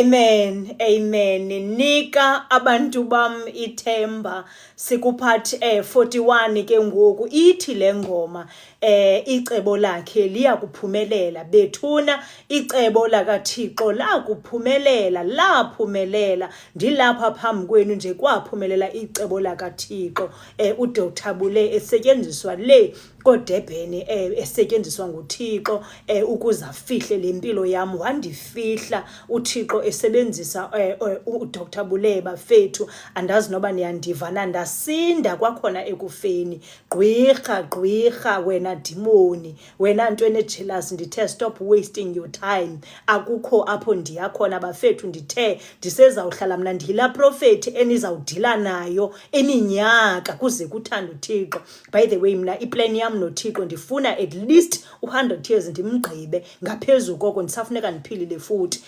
Amen, amen. Nika abantu bam ithemba. Sikuphathi 41 ke ngoku ithi le ngoma icebo lakhe liya kuphumelela. Bethuna icebo lakaThixo lakuphumelela, laphumelela. Ndilapha phambi kwenu nje kwaphumelela icebo lakaThixo. uDr Bule esetyenziswa le koDurban esetyenziswa nguThixo ukuze afihle lempilo yami. Wandifihla uThixo esebenzisa uDr Bule bafethu. Andazi noba niyandivana, ndasinda kwakhona ekufeni. Gqwirha wena dimoni, wena nto enejealous. Ndithe stop wasting your time. Akukho apho ndiyakhona bafethu. Ndisezawuhlala mna ndiyila prophet enizawudila nayo eminyaka kuze kuthanda uThixo. By the way, mna iplan yam noThixo ndifuna at least 100 years ndimgqibe. Ngaphezulu koko ndisafuneka ndiphilile futhi.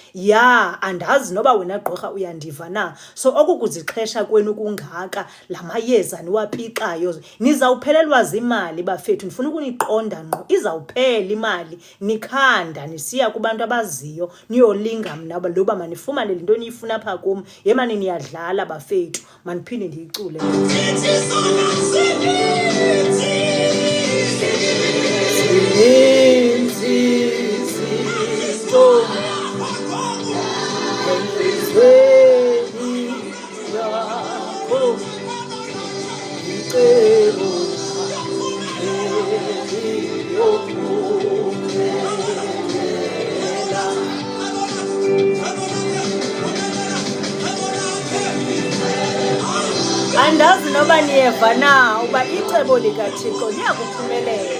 Andazi noba wena gqirha uyandiva na. So okukuzixhesha kwenu kungaka, lamayeza niwapixayo, nizawuphelelwa zimali bafethu. Ndifuna ukuniqonda ngqo, izawuphela imali nikhanda nisiya kubantu abaziyo niyolinga mna loba manifumane lento niyifuna pha kum. Yemani niyadlala bafethu, maniphinde ndiyicule. Andazi noba niyeva na uba icebo likaThixo liyakuphumelela.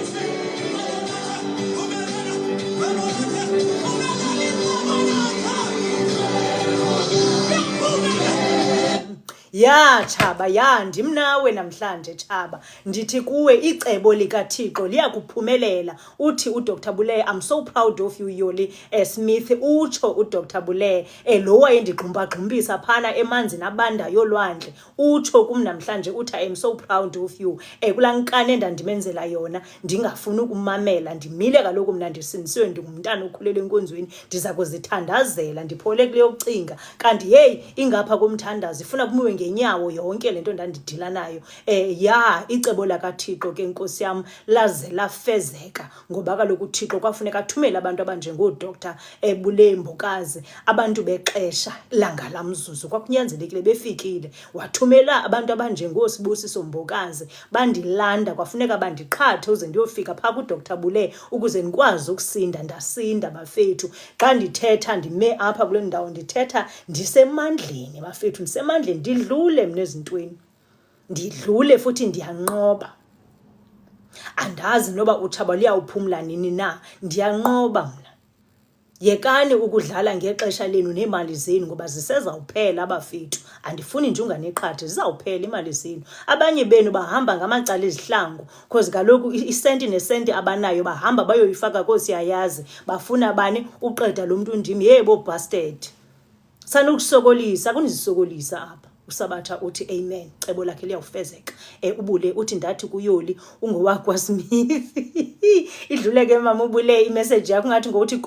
Chaba, ndimnawe namhlanje Chaba. Ndithi kuwe icebo likaThixo liyakuphumelela. Uthi uDr Bule, I'm so proud of you Yoli Smith. Utsho uDr Bule lo wayendigxumbagxumbisa phana emanzini abandayo olwandle. Utsho kum namhlanje uthi I'm so proud of you. Kulankane endandimenzela yona ndingafuni ukumamela. Ndimile kaloku mna ndisindisiwe, ndingumntana okhulele enkonzweni. Ndiza kuzithandazela ndiphole kuleyo cinga. Kanti ingapha komthandazi ifuna kumuwe ngenyawo yonke lento ndandidila nayo. Icebo lakaThixo ke Nkosi yam laze lafezeka, ngoba kaloku uThixo kwafuneka athumele abantu abanjengoDr Bule Mbokazi, abantu bexesha langa lamzuzu. Kwakunyanzelekile befikile. Wathumela abantu abanjengoSibusiso Mbokazi bandilanda, kwafuneka bandiqhathe uze ndiyofika pha kuDr Bule ukuze ndikwazi ukusinda. Ndasinda bafethu. Xa ndithetha ndime apha kule ndawo ndithetha ndisemandleni bafethu, ndisemandleni. Ndidlule mna ezintweni, ndidlule futhi ndiyanqoba. Andazi noba uThaba liyawuphumla nini na, ndiyanqoba mna. Yekani ukudlala ngexesha lenu nemali zenu ngoba zisezawuphela abafethu. Andifuni nje unganeqhathe, zizawuphela imali zenu. Abanye benu bahamba ngamacala ezihlangu because kaloku isenti nesenti abanayo bahamba bayoyifaka koosiyayazi. Bafuna bani uqeda lo mntu ndim. Yebo bastard. Sanukusokolisa, kunizisokolisa apha. Usabatha uthi amen, cebo lakhe liyawufezeka. uBule uthi ndathi kuYoli ungowakwaSmith. Idluleke mama uBule imessage yakho ngathi ngokuthi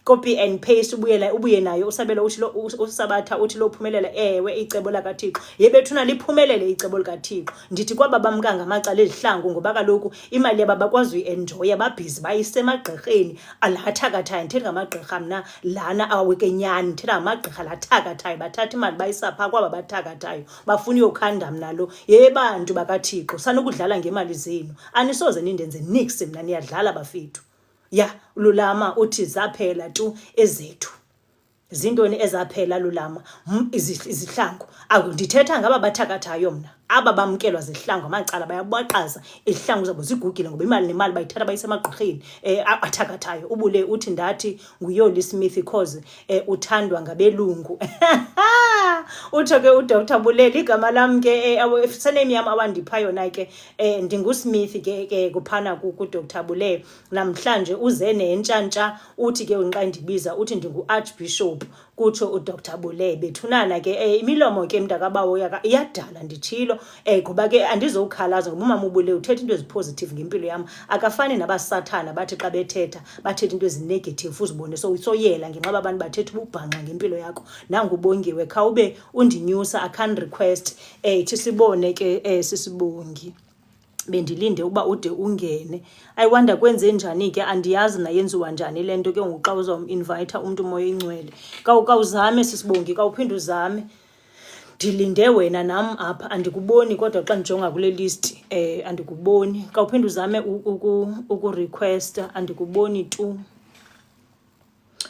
copy and paste ubuye nayo usabela uthi usabatha uthi lophumelela. Ewe icebo lakaThixo yebethuna liphumelele icebo likaThixo. Ndithi kwababa mkanga amacala ezihlangu ngoba kaloku imali yababa bakwazi uyenjoya, babhizi bayisemagqirheni alathakathayo. Ndithetha ngamagqirha mna lana awekenyani, ndithetha ngamagqirha lathakathayo bathatha imali bayisapha kwaba bathaka bafuna uyokhanda mnalo. Bantu bakaThixo sanukudlala ngemali zenu, anisoze nindenze nix mna, niyadlala bafethu. Lulama uthi zaphela tu ezethu. Zintoni ezaphela Lulama? Izihlangu. Ndithetha ngaba bathakathayo mna. Aba bamkelwa zihlangu amacala bayabaqaza izihlangu zabo zigugile ngoba imali nemali bayithatha bayisemagqirheni athakathayo. uBule uthi ndathi nguYoli Smith cause uthandwa ngabelungu. Utho ke uDr Bule igama lam ke surname yami awandipha yona ke ndinguSmith ke kuphana kuDr Bule. Namhlanje uze nentshantsha uthi ke unqa ndibiza uthi ndinguArchbishop kutsho uDr Bule. Bethunana ke imilomo ke mntakabawo iyadala nditshilo ngoba ke andizowukhalaza ngoba umama uBule uthetha into ezipositive ngempilo yam. Akafani nabasathana bathi xa bethetha bathetha into ezinegative uzibone soyela ngenxa abantu bathetha ububhanxa ngempilo yakho. Nangu Bongiwe khawube undinyusa. I can request ithi sibone ke sisibongi bendilinde uba ude ungene. I wonder kwenze njani ke, andiyazi nayenziwa njani le nto ke ngoku xa uzawuminvayitha umntu moya ingcwele. Kawuzame sisibongi, kawuphinde uzame. Ndilinde wena nam apha andikuboni kodwa xa ndijonga kule list andikuboni. Kawuphinde uzame ukurequesta andikuboni tu.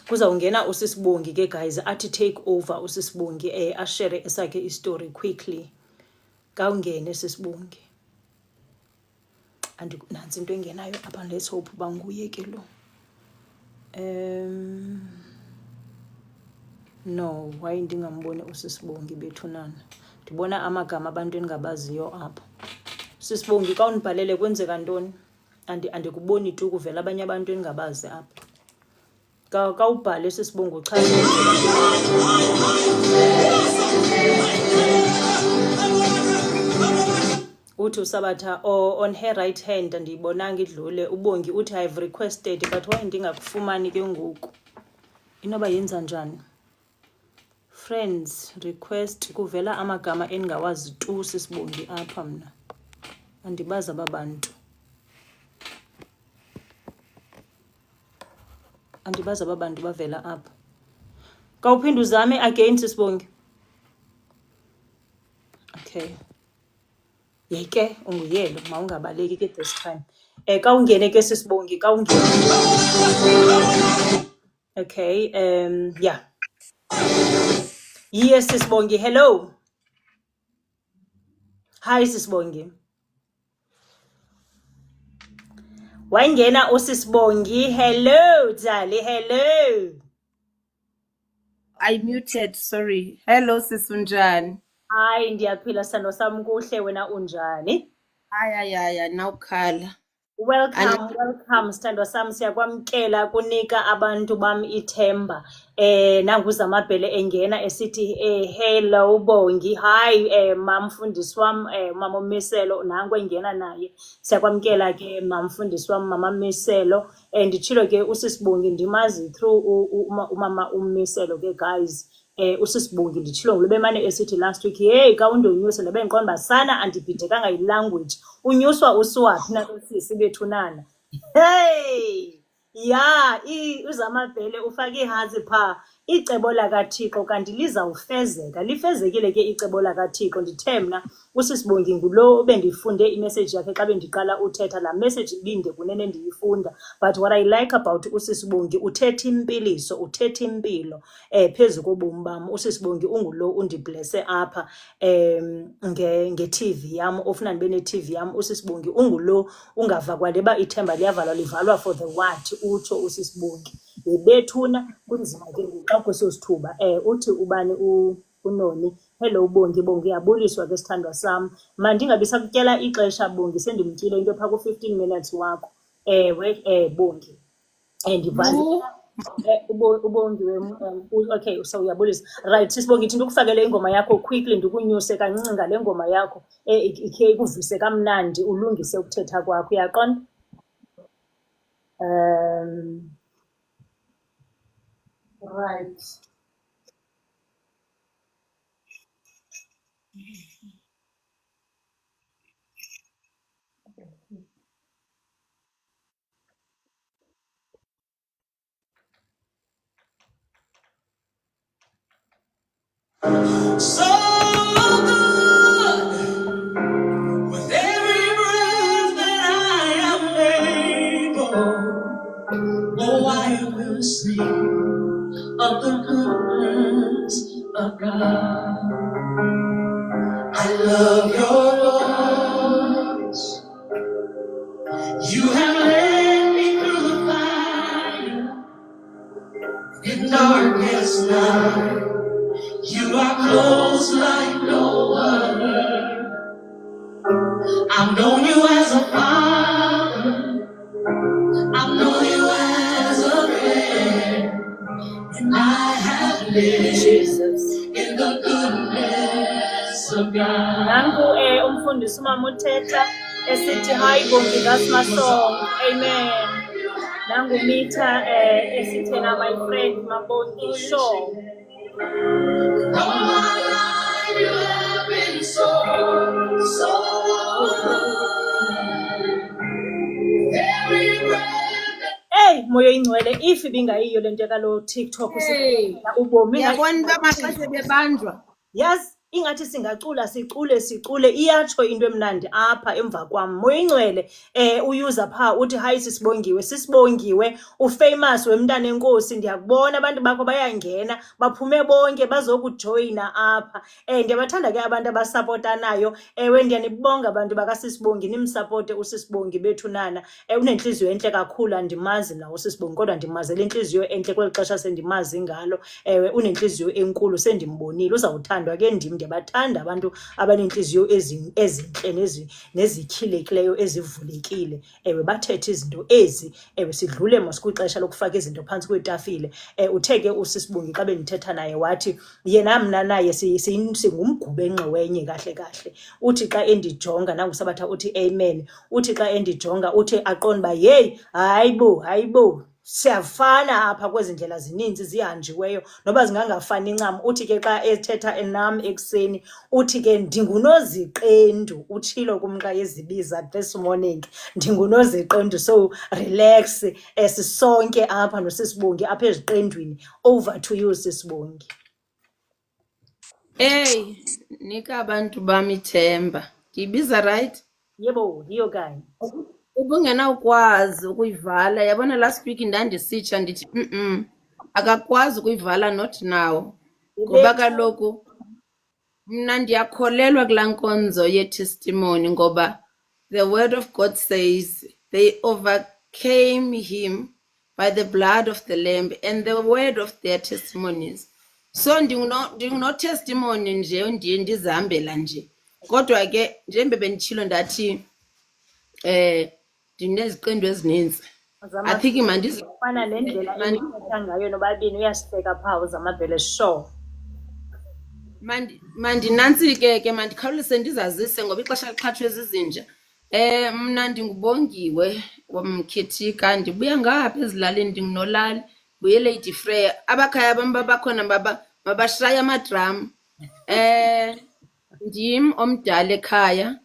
Kuzawungena usisibongi ke guys athi take over usisibongi ashare esakhe istory quickly. Kawungene sisibongi. Nansi into engenayo apha, let's hope uba nguye ke lo. No, why ndingamboni usisibongi bethunana? Ndibona amagama abantu engabaziyo apha. Sisibongi ka undibhalele kwenzeka ntoni? Andikuboni tu kuvela abanye abantu engabazi apha. Ka ubhale sisibongi uchaze. Uthi uSabatha on her right hand andiyibonanga idlule. Ubongi uthi I've requested but why ndingakufumani ke ngoku? Inoba yenza njani? Friends request kuvela amagama engawazi tu sisibongi apha mna. Andibaza babantu. Andibaza babantu bavela apha. Kawuphinde uzame again sisibongi. Okay. Yeke unguyelo mawungabaleki ke this time. Kawungene ke sisibongi kawungene. Okay, yeah. Yes sisibongi, hello. Hi sisibongi. Wangena usisibongi, hello Dali, hello. I muted, sorry. Hello sisunjani. Hayi ndiyaphila sithando sami, kuhle wena unjani? Ayayaya nawukhala. Welcome sithando sami, siyakwamkela kunika abantu bam ithemba. Nanguzamabhele engena esithi hello Bongi. Hi mamfundisi wam mama Miselo nangu engena naye. Siyakwamkela ke mamfundisi wam mama Miselo. Nditshilo ke usisibongi ndimazi through umama Miselo ke guys. Usisibongi nditshilo ngolo bemane esithi last week hey ka undonyuse ndabe ngiqonda basana andibhidekanga yilanguage. Unyuswa usuwaphi na sisi bethunana? Hey ya uzamabhele ufake ihazi pha. Icebo lakaThixo kanti lizawufezeka. Lifezekile ke icebo lakaThixo. Ndithe mna usisibongi ngulo bendifunde imessage yakhe xa bendiqala uthetha. La message ibinde kunene ndiyifunda, but what I like about usisibongi uthetha impiliso, uthetha impilo phezu kobomi bam. Usisibongi ungulo undiblesse apha nge-TV yam, ofuna ndibe ne-TV yam. Usisibongi ungulo ungava kwaleba ithemba liyavalwa livalwa for the what utsho usisibongi. Bethuna kunzima ke xa kwesosithuba. Uthi ubani uNoni, hello Bongi. Bongi yabuliswa ke sithandwa sam. Mandingabi sakutyela ixesha Bongi, sendimtyile into pha ku-15 minutes wakho. Bongi ndivazi ubongi okay so uyabulisa right sisibongi ithi ndikufakele ingoma yakho quickly ndikunyuse kancinci ngale ngoma yakho ikhe ikuvise kamnandi ulungise ukuthetha kwakho uyaqonda. Right. So good with every breath that I am able. Oh, I will sing of the goodness of God. I love your voice. You have led me through the fire in darkest night. You are close like no other. I've known you as a father. I've known you as a friend. And I have Jesus. Nanku umfundisi umama uthetha esithi hayi bonke, that's my song. Amen. Nangu Mita esithi na my friend Mabongi sure. You have been so very brave. Hey, moyo ingcwele, if ibingayiyo lento kalo TikTok Hey, ubomi yabona uba maxesha bebanjwa. Yes, ingathi singacula sicule iyatsho into emnandi apha emva kwam. Moya ingcwele uyuza pha uthi hayi sisibongiwe ufamous wemntana enkosi, ndiyakubona abantu bakho bayangena baphume bonke bazokujoyina apha. Ndiyabathanda ke abantu abasapotanayo. Ewe ndiyanibonga abantu bakasisibongi, nimsapote usisibongi bethu nana. Unenhliziyo enhle kakhulu, andimazi nawo usisibongi kodwa ndimazele inhliziyo enhle kweli xesha sendimazi ngalo. Ewe unenhliziyo enkulu, sendimbonile, uzawuthandwa ke ndim. Ndiyabathanda abantu abanenhliziyo ezinhle nezikhilekileyo ezivulekile. Ewe bathethe izinto ezi. Ewe sidlule kwixesha lokufaka izinto phantsi kwetafile. Uthe ke usisibongi xa bendithetha naye wathi yena mna naye singumgubengqe wenye kahle kahle. Uthi xa endijonga nangusabatha uthi amen. Uthi xa endijonga uthi aqonda uba yeyi hayibo siyafana apha kwezi ndlela zininzi zihanjiweyo noba zingangafani ncam. Uthi ke xa ethetha enam ekuseni uthi ke ndingunoziqendu, utshilo kumqa yezibiza this morning, ndingunoziqendu. So relax, sisonke apha nosisibongi apha eziqendwini. Over to you sisibongi. Hey, nika abantu bami ithemba. Ndiyibiza right? Yebo, yiyo kanye. Ubungenawukwazi ukuyivala. Yabona last week ndandisitsha ndithi akakwazi ukuyivala, not now. Ngoba kaloku mna ndiyakholelwa kulaa nkonzo ye-testimony, ngoba the word of God says they overcame him by the blood of the lamb and the word of their testimonies. So ndinguno-testimony nje ndiye ndizihambela nje. Kodwa ke njengoba benditshilo ndathi ndineziqendu ezininzi. I think fana nendlela endithetha ngayo nobabini uyasihleka phaa uzamabhele sure. Mandinantsike ke mandikhawulise ndizazise ngoba ixesha liqhathwe zizinja. Mna ndingubongiwe wamkhethika, ndibuya ngapha ezilalini, ndingunolali, buye Lady Freya. Abakhaya bam babakhona mabashaye amadram. Ndim omdala ekhaya,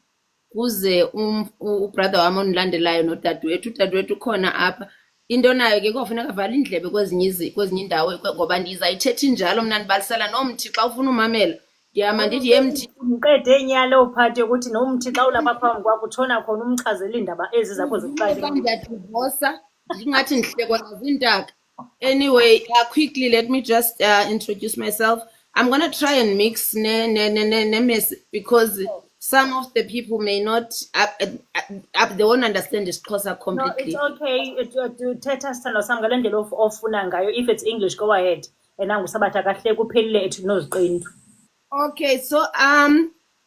kuze ubrother wami ondilandelayo nodadewethu. Udadewethu ukhona apha. Into nayo ke kofuneka avale indlebe kwezinye indawo ngoba ndizayithetha injalo mna ndibalisela nomthi xa ufuna umamela. Ndiyama ndithi yemthi mqede enyalo uphathe ukuthi nomthi xa ulapha phambi kwakho utshona khona umchazela iindaba ezi zakho zokuqala. Ndiyadivosa ndingathi ndihlekwa nazintaka. Anyway, quickly let me just introduce myself. I'm going to try and mix mess because some of the people may not, they won't understand this Xhosa completely. No, it's okay. Thetha sithando sam ngale ndlela ofuna ngayo. If it's English, go ahead. Nangusabatha kahle kuphelile ethu noziqendu. Okay, so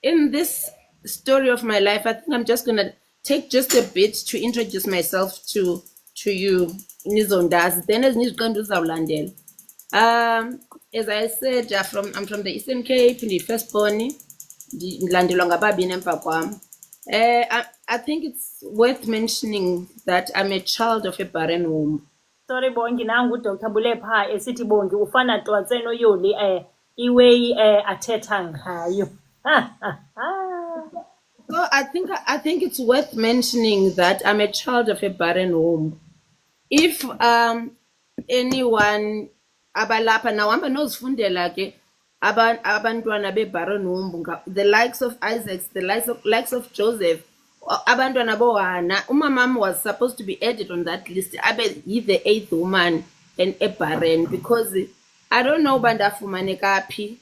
in this story of my life, I think I'm just going to take just a bit to introduce myself to you. Nizondazi, then ezinye iziqendu uzawulandela. As I said, I'm from the Eastern Cape, ndi-firstborn. Ndilandelwa ngababini emva kwam. I think it's worth mentioning that I'm a child of a barren womb. Sorry bongi, nangu Dr. Bule pha esithi bongi ufana twatse noYoli iway athetha ngayo. So I think it's worth mentioning that I'm a child of a barren womb. If anyone abalapha now hamba nozifundela ke abantwana be-barren womb, the likes of Isaac, the likes of Joseph, abantwana boHana. Umamam was supposed to be added on that list. Abe the 8th woman and a barren, because I don't know uba ndafumaneka phi,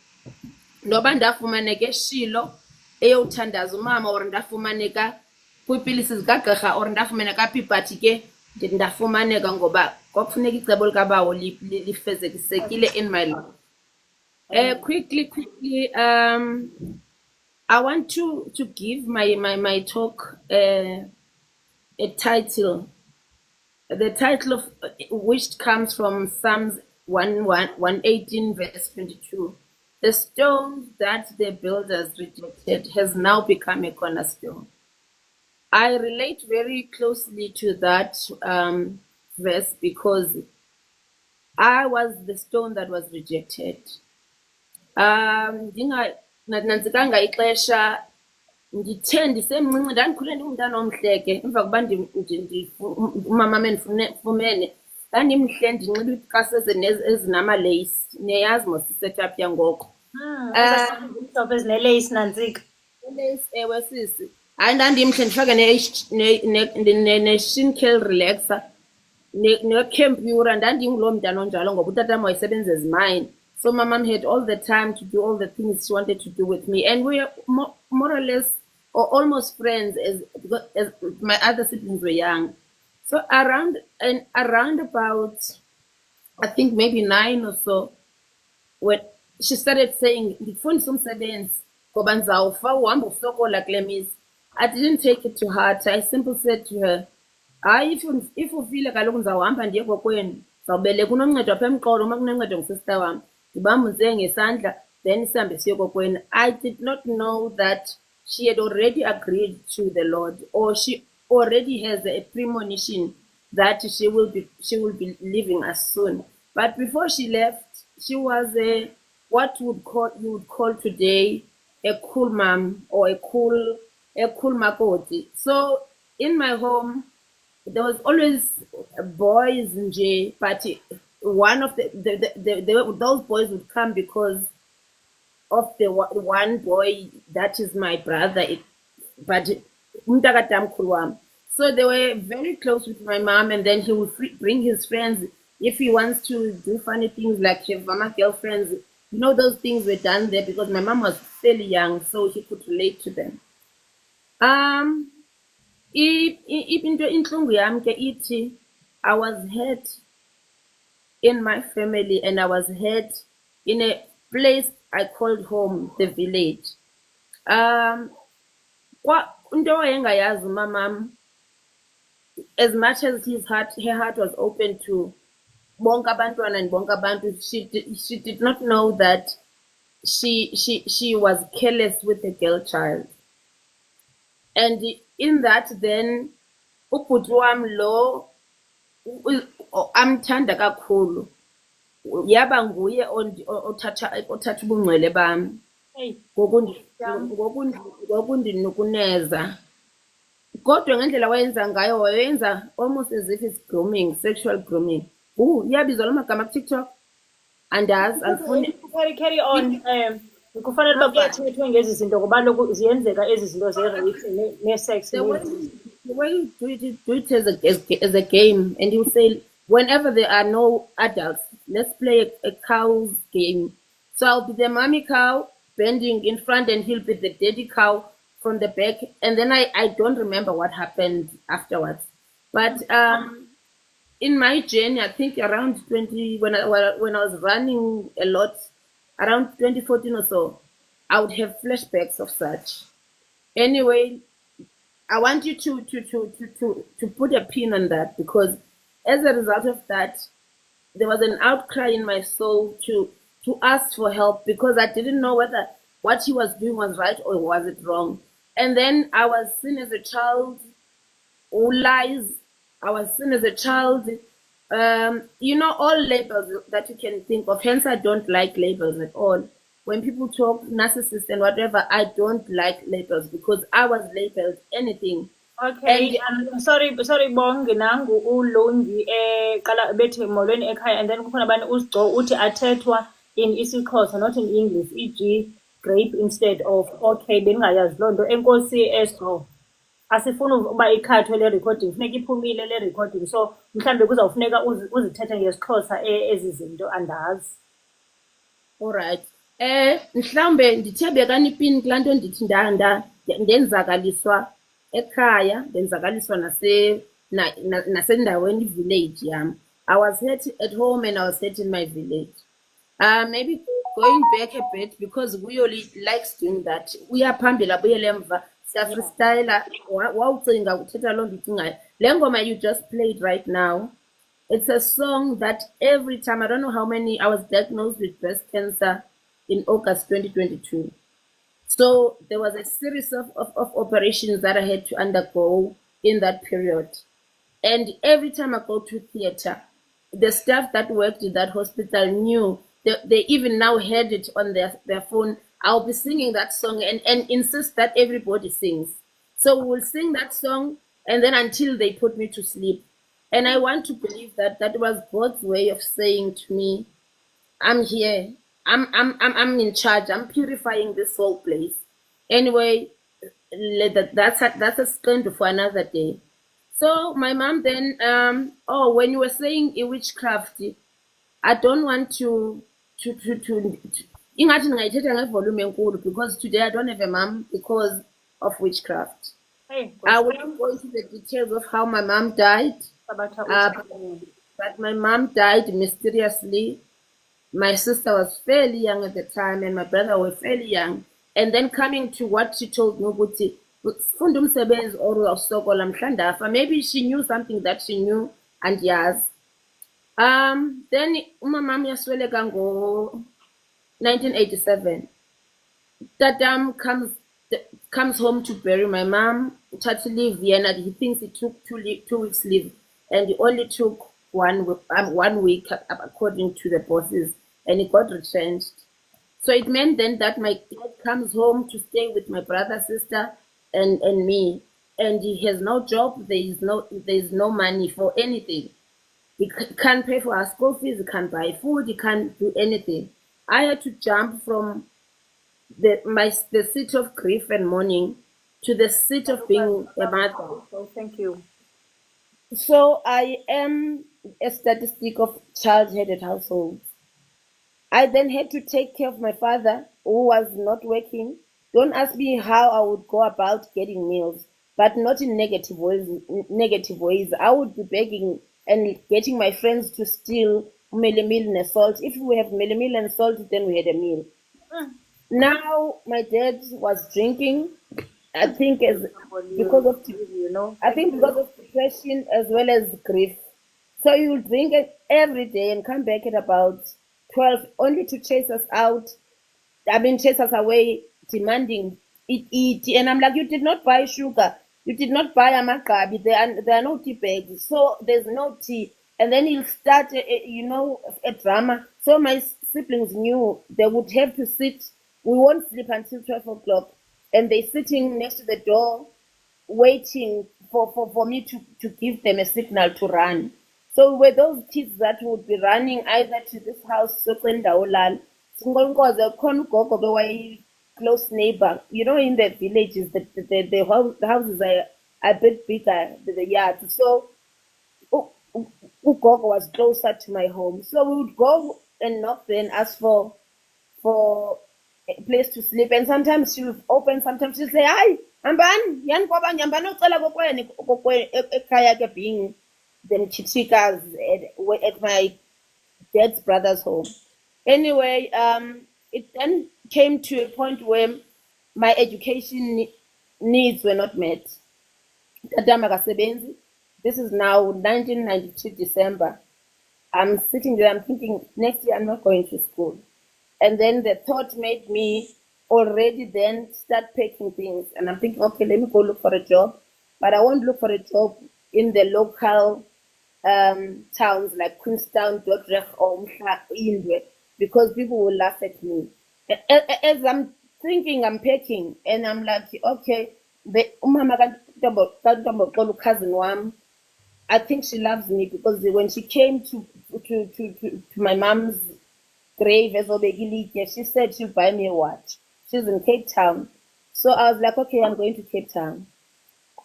noba ndafumaneka eShilo eyothandaza umama, or ndafumaneka kwiipilisi zikagqirha, or ndafumaneka phi, but ke ndafumaneka ngoba kwakufuneka icebo likabawo lifezekisekile in my life. Quickly, I want to give my talk a title. The title of which comes from Psalms 118 verse 22. The stone that the builders rejected has now become a cornerstone. I relate very closely to that verse because I was the stone that was rejected. Ndinganantzikanga ixesha ndithe ndisemncinci ndandikhule ndingumntana omhle ke emva kokuba umama endifumene ndandimhle ndinxiba iikasese ezinamaleyisi niyayazi mos isetup yangoko ezimhlophe ezineleyisi nantsika. ileyisi ewe sisi hayi ndandimhle ndifake ne-shin care relaxer nekhompyutha ndandinguloo mntana onjalo ngoba utatam wayesebenza as mine. So my mom had all the time to do all the things she wanted to do with me. And we are more or less or almost friends as my other siblings were young. So around about, I think maybe 9 or so, when she started saying, ndikufundisa umsebenzi ngoba ndizawufa uhamba usokola kule mizi. I didn't take it to heart. I simply said to her, hayi if ufile kaloku ndizawuhamba ndiye kokwenu zawubeleka unoncedo apha emqolo uma kunoncedo ngusista wam ndibambuse ngesandla then sihambe siye kokwenu. I did not know that she had already agreed to the Lord, or she already has a premonition that she will be leaving us soon. But before she left, she was what you would call today a cool mom or a cool makoti. So in my home there was always boys nje, but one of those boys would come because of the one boy that is my brother, but umntakatamkhulu wam. So they were very close with my mom, and then he would bring his friends if he wants to do funny things like have mama girlfriends. You know, those things were done there because my mom was fairly young, so he could relate to them. Into intlungu yam ke ithi I was hurt in my family, and I was hurt in a place I called home, the village. Into wayengayazi umamam, as much as her heart was open to bonke abantwana and bonke abantu, she did not know that she was careless with the girl child. And in that then ubhuti wam lo amthanda kakhulu yaba nguye othatha ubungcwele bam ngokundinukuneza. Kodwa ngendlela wayenza ngayo wayenza almost as if it's grooming, sexual grooming. Iyabizwa lo magama kuTikTok andazi andifuni carry on. Kufanele uba kuyathethwe ngezi zinto ngoba lokhu ziyenzeka ezi zinto ze-rape ne-sex. The way you do it as a game, and you say whenever there are no adults, let's play a cow's game. So I'll be the mommy cow bending in front, and he'll be the daddy cow from the back. And then I don't remember what happened afterwards. But in my journey, I think around 20, when I was running a lot, around 2014 or so, I would have flashbacks of such. Anyway, I want you to put a pin on that, because as a result of that, there was an outcry in my soul to ask for help, because I didn't know whether what he was doing was right or was it wrong. And then I was seen as a child who lies. I was seen as a child, all labels that you can think of. Hence, I don't like labels at all. When people talk narcissist and whatever, I don't like labels because I was labeled anything. Okay, sorry Bongi, nangu ulungi qala bethi molweni ekhaya, and then kukhona abantu usigco uthi athethwa in isiXhosa, not in English, e.g. grape instead of. Okay, bendingayazi loo nto. Enkosi Esco, asifuni uba ikhathwe le recording, funeka iphumile le recording, so mhlambe kuzawufuneka uzithethe ngesiXhosa ezi zinto, andazi. Alright. Mhlawumbe ndithe bekani ipini kulaa nto ndithi ndenzakaliswa ekhaya, ndenzakaliswa nasendaweni village yam. I was hurt at home and I was hurt in my village. Maybe going back a bit, because Guyoli likes doing that. Uyaphambili abuyele emva, siya-freestyler, wawucinga uthetha loo nto icingayo. Le ngoma you just played right now, It's a song that every time, I don't know how many, I was diagnosed with breast cancer in August 2022. So there was a series of operations that I had to undergo in that period. And every time I go to theater, the staff that worked in that hospital knew, they even now had it on their phone. I'll be singing that song and insist that everybody sings. So we'll sing that song and then until they put me to sleep. And I want to believe that that was God's way of saying to me, I'm here. I'm in charge. I'm purifying this whole place. Anyway, that's a scandal for another day. So my mom then, when you were saying witchcraft, I don't want to ingathi ndingayithetha ngevolume enkulu because today I don't have a mom because of witchcraft. Hey, I will not go into the details of how my mom died, Sabatha uh, uthini? but my mom died mysteriously. My sister was fairly young at the time, and my brother was fairly young. And then coming to what she told me, ukuthi, "Funda umsebenzi or awusokola mhla ndafa." Maybe she knew something that she knew, and yes. Then umamam yasweleka ngo 1987. Tatam comes home to bury my mom. Tried to leave Vienna. He thinks he took 2 weeks leave, and he only took 1 week according to the bosses, and he got retrenched. So it meant then that my dad comes home to stay with my brother, sister, and me, and he has no job. There is no money for anything. He can't pay for our school fees. He can't buy food. He can't do anything. I had to jump from the seat of grief and mourning to the seat of being a mother. Oh, thank you. So I am a statistic of child-headed households. I then had to take care of my father, who was not working. Don't ask me how I would go about getting meals, but not in negative ways. Negative ways. I would be begging and getting my friends to steal meal and salt. If we have meal and salt, then we had a meal. Now my dad was drinking. I think because of I think because of depression as well as grief. So he will drink it every day and come back at about 12, only to chase us out. Chase us away, demanding eat. And I'm like, you did not buy sugar. You did not buy amagabi. There are no tea bags. So there's no tea. And then he'll start, a drama. So my siblings knew they would have to sit. We won't sleep until 12 o'clock. And they're sitting next to the door, waiting for me to give them a signal to run. So we were those kids that would be running either to this house, Sokendaolal, close neighbor. In the villages, the houses are a bit bigger than the yards. So Ugogo was closer to my home. So we would go and knock and ask for a place to sleep. And sometimes she would open, sometimes she'd say, "Hi, Ambani, Yan Kwabani, Ambani, ucela kokweni ekhaya ke being them chichikas at my dad's brother's home." Anyway, it then came to a point where my education needs were not met. Tata makasebenzi. This is now 1992 December. I'm sitting there, I'm thinking, next year I'm not going to school. And then the thought made me already then start packing things. And I'm thinking, okay, let me go look for a job. But I won't look for a job in the local towns like Queenstown, Dordrecht, or Indwe, because people will laugh at me. As I'm thinking, I'm packing, and I'm like, okay, the cousin one, I think she loves me because when she came to my mom's grave as Obegilikia, she said she'll buy me a watch. She's in Cape Town. So I was like, okay, I'm going to Cape Town.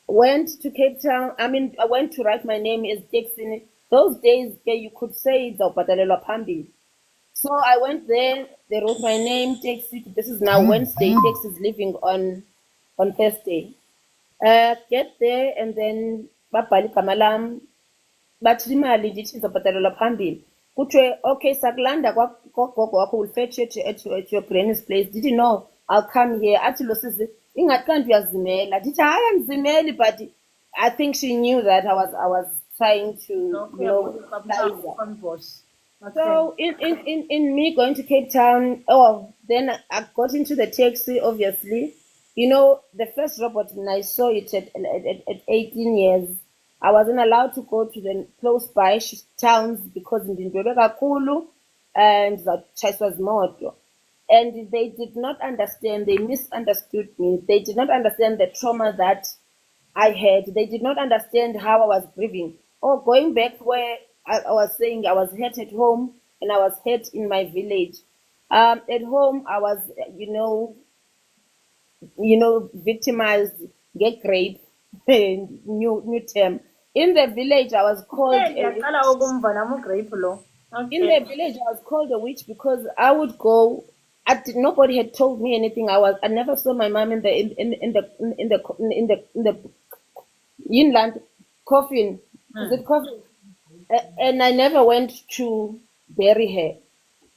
Went to Cape Town. I went to write my name as Dixon. Those days, you could say Zawpatalelwa Pambi. So I went there. They wrote my name, Taxi. This is now Wednesday. Taxi is leaving on Thursday. Get there and then babhali igama lam bathi imali ndithi izobhatalelwa phambili kuthiwe okay sakulanda kwagogo wakho will fetch it at your granny's place. Did you know I'll come here? Athi lo sisi ingathi kanti uyazimela. Ndithi hayi andizimeli, but I think she knew that I was trying to, you know, Boss. Okay. so in me going to Cape Town, oh, then I got into the taxi, obviously. You know, the first robot, when I saw it at 18 years, I wasn't allowed to go to the close by towns because in Kulu and the was Moto. And they did not understand, they misunderstood me. They did not understand the trauma that I had. They did not understand how I was grieving. Or going back where I was saying I was hurt at home and I was hurt in my village. At home, I was, victimized, get rape, new term. In the village, I was called a witch. In the village, I was called a witch because I would go. Nobody had told me anything. I never saw my mom in the inland coffin. Is it coffin? And I never went to bury her.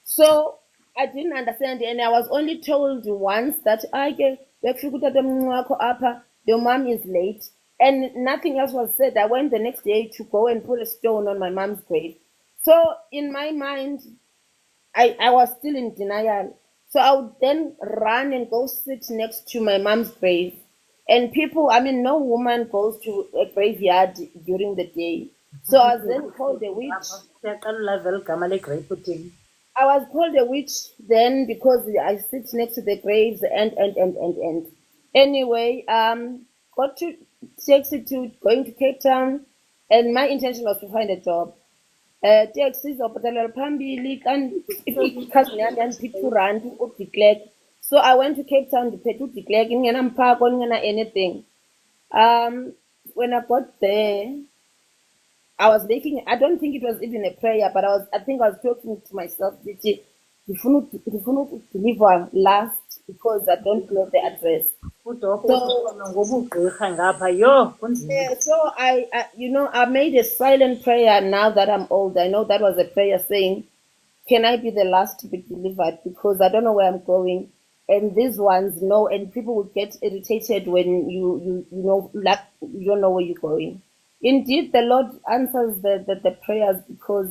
So I didn't understand, and I was only told once that your mom is late, and nothing else was said. I went the next day to go and put a stone on my mom's grave. So in my mind, I was still in denial. So I would then run and go sit next to my mom's grave. And people, no woman goes to a graveyard during the day. So I was then called a witch. I was called a witch then because I sit next to the graves and. Anyway, got to taxi to going to Cape Town, and my intention was to find a job. Taxi zobhatalela phambili cousin yami yandiphitha urand uDeclerk. So I went to Cape Town ndiphethe uDeclerk ndingenamphako ndingena anything. When I got there, I was making, I don't think it was even a prayer, but I think I was talking to myself, ndifuna deliver last because I don't know the address. So I made a silent prayer. Now that I'm old, I know that was a prayer saying, can I be the last to be delivered? Because I don't know where I'm going. And these ones know, and people would get irritated when you don't know where you're going. Indeed, the Lord answers the prayers because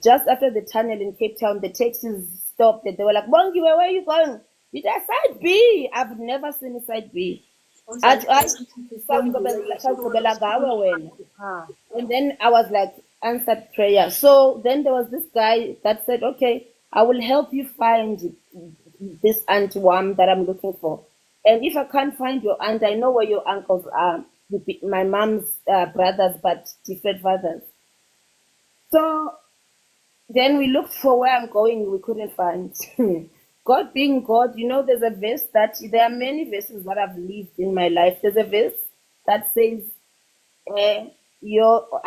just after the tunnel in Cape Town, the taxis stopped and they were like, Bongi, where are you going? It's a side B. I've never seen a side B. And then I was like, answered prayer. So then there was this guy that said, okay, I will help you find this Aunt Wam that I'm looking for. And if I can't find your aunt, I know where your uncles are. My mom's brothers, but different fathers. So then we looked for where I'm going, we couldn't find. God being God, there's a verse that there are many verses that I've lived in my life. There's a verse that says, I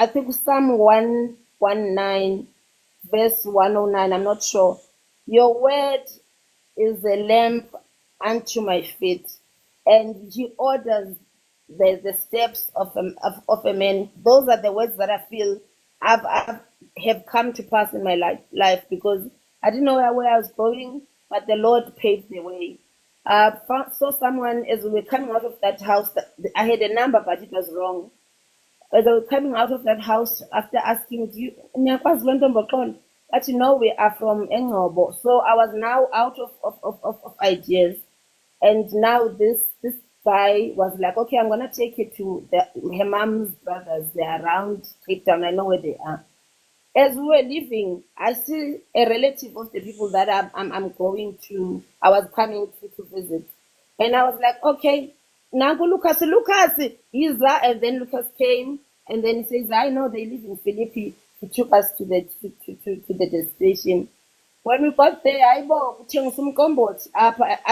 think Psalm 119, verse 109, I'm not sure. Your word is a lamp unto my feet, and He orders the steps of a man. Those are the words that I feel have come to pass in my life because I didn't know where I was going, but the Lord paved the way. Saw someone as we were coming out of that house. I had a number, but it was wrong. As I was coming out of that house, after asking, but we are from Engcobo. So I was now out of ideas. And now this guy was like, okay, I'm going to take you to her mom's brothers. They're around Cape Town. I know where they are. As we were leaving, I see a relative of the people that I'm going to, I was coming to visit. And I was like, okay, now go Lucas, he's there. And then Lucas came, and then he says, I know they live in Philippi. He took us to the destination. When we got there, I